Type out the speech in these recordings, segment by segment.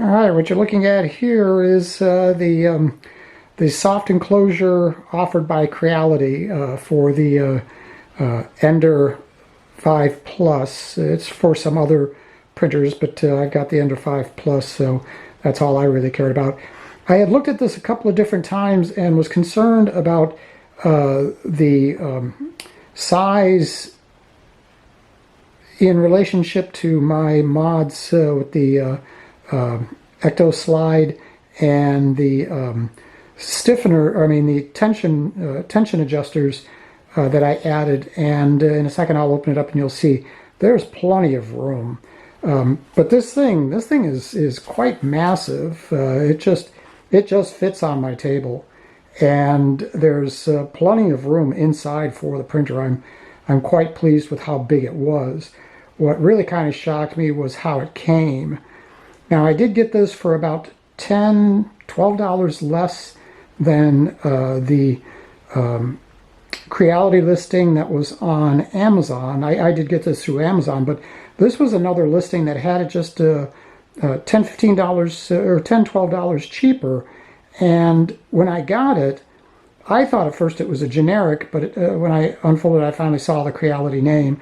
All right, what you're looking at here is the soft enclosure offered by Creality for the Ender 5 Plus. It's for some other printers, but I got the Ender 5 Plus, so that's all I really cared about. I had looked at this a couple of different times and was concerned about the size in relationship to my mods with the ecto slide and the stiffener, the tension adjusters that I added. And in a second I'll open it up and you'll see there's plenty of room. But this thing is quite massive. It just fits on my table, and there's plenty of room inside for the printer. I'm quite pleased with how big it was. What really kind of shocked me was how it came. Now, I did get this for about $10, $12 less than the Creality listing that was on Amazon. I did get this through Amazon, but this was another listing that had it just $10, $15 or $10, $12 cheaper. And when I got it, I thought at first it was a generic, but when I unfolded, I finally saw the Creality name.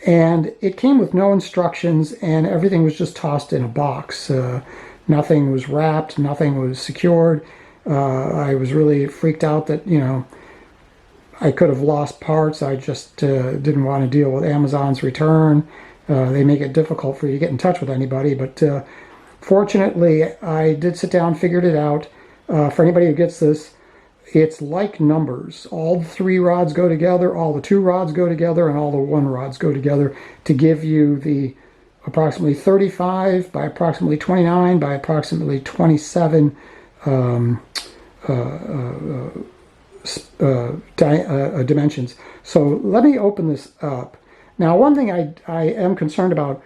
And it came with no instructions, and everything was just tossed in a box. Nothing was wrapped, nothing was secured. I was really freaked out that, I could have lost parts. I just didn't want to deal with Amazon's return. They make it difficult for you to get in touch with anybody, but fortunately, I did sit down, figured it out. For anybody who gets this, it's like numbers. All the 3 rods go together, all the 2 rods go together, and all the 1 rods go together to give you the approximately 35 by approximately 29 by approximately 27 dimensions. So let me open this up. Now, one thing I am concerned about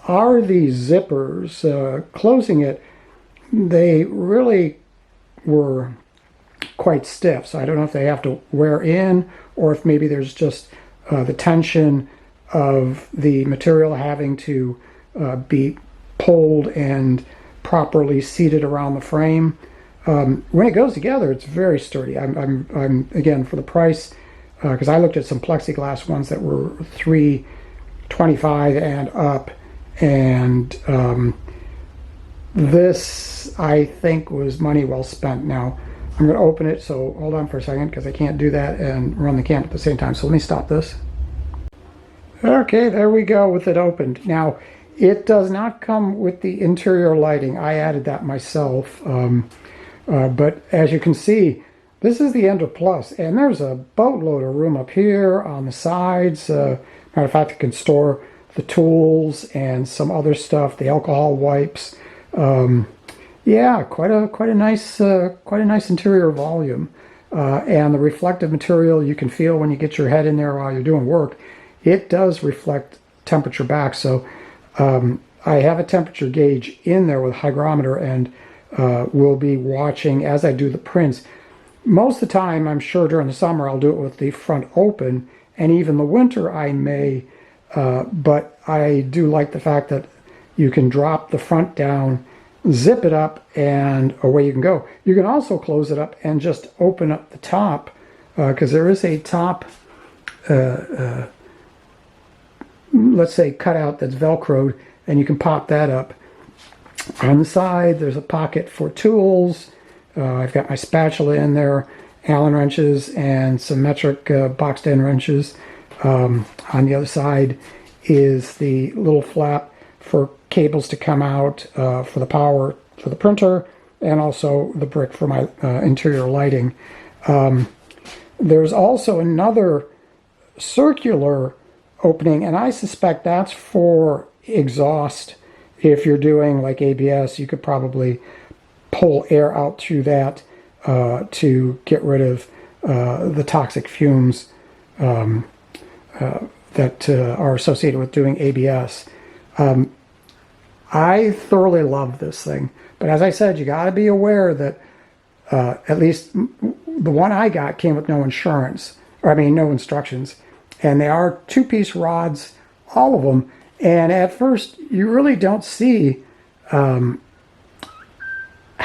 are these zippers. Closing it, they really were quite stiff, so I don't know if they have to wear in or if maybe there's just the tension of the material having to be pulled and properly seated around the frame. When it goes together, it's very sturdy. I'm again, for the price, because I looked at some plexiglass ones that were $325 and up, and this I think was money well spent. Now I'm going to open it, so hold on for a second because I can't do that and run the camera at the same time. So let me stop this. Okay, there we go with it opened. Now, it does not come with the interior lighting. I added that myself. But as you can see, this is the Ender Plus, and there's a boatload of room up here on the sides. Matter of fact, you can store the tools and some other stuff, the alcohol wipes. Yeah, quite a nice interior volume, and the reflective material you can feel when you get your head in there while you're doing work. It does reflect temperature back, so I have a temperature gauge in there with a hygrometer, and will be watching as I do the prints. Most of the time, I'm sure during the summer I'll do it with the front open, and even the winter I may, but I do like the fact that you can drop the front down, zip it up, and away you can go. You can also close it up and just open up the top, because there is a top, let's say, cutout that's Velcroed, and you can pop that up. On the side, there's a pocket for tools. I've got my spatula in there, Allen wrenches, and some metric boxed end wrenches. On the other side is the little flap for cables to come out for the power for the printer, and also the brick for my interior lighting. There's also another circular opening, and I suspect that's for exhaust. If you're doing like ABS, you could probably pull air out through that to get rid of the toxic fumes that are associated with doing ABS. I thoroughly love this thing, but as I said, you got to be aware that at least the one I got came with no insurance, or no instructions, and they are 2-piece rods, all of them. And at first, you really don't see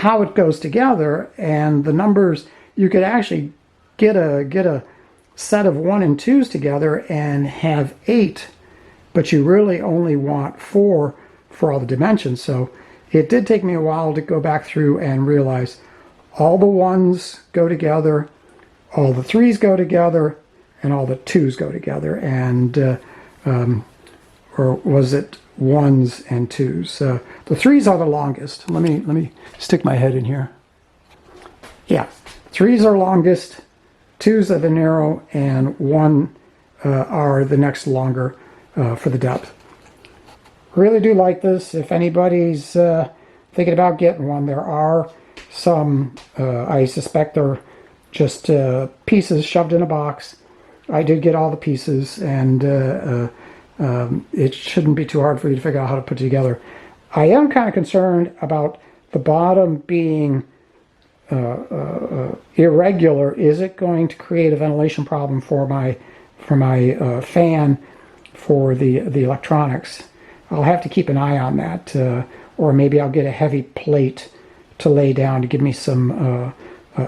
how it goes together, and the numbers, you could actually get a set of 1 and 2s together and have 8, but you really only want 4 for all the dimensions. So it did take me a while to go back through and realize all the 1s go together, all the 3s go together, and all the 2s go together. And or was it 1s and 2s? The 3s are the longest. Let me stick my head in here. Yeah, 3s are longest, 2s are the narrow, and 1 are the next longer for the depth. Really do like this. If anybody's thinking about getting one, there are some, I suspect they're just pieces shoved in a box. I did get all the pieces, and it shouldn't be too hard for you to figure out how to put it together. I am kind of concerned about the bottom being irregular. Is it going to create a ventilation problem for my fan for the electronics? I'll have to keep an eye on that, or maybe I'll get a heavy plate to lay down to give me some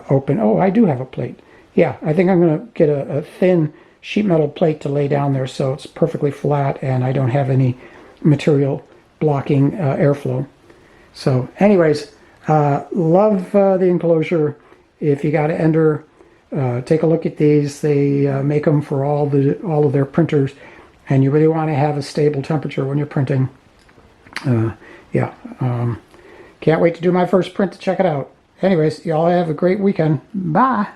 open. Oh, I do have a plate. Yeah, I think I'm going to get a thin sheet metal plate to lay down there so it's perfectly flat and I don't have any material blocking airflow. So anyways, love the enclosure. If you got to enter, take a look at these. They make them for all of their printers, and you really want to have a stable temperature when you're printing. Can't wait to do my first print to check it out. Anyways, y'all have a great weekend. Bye.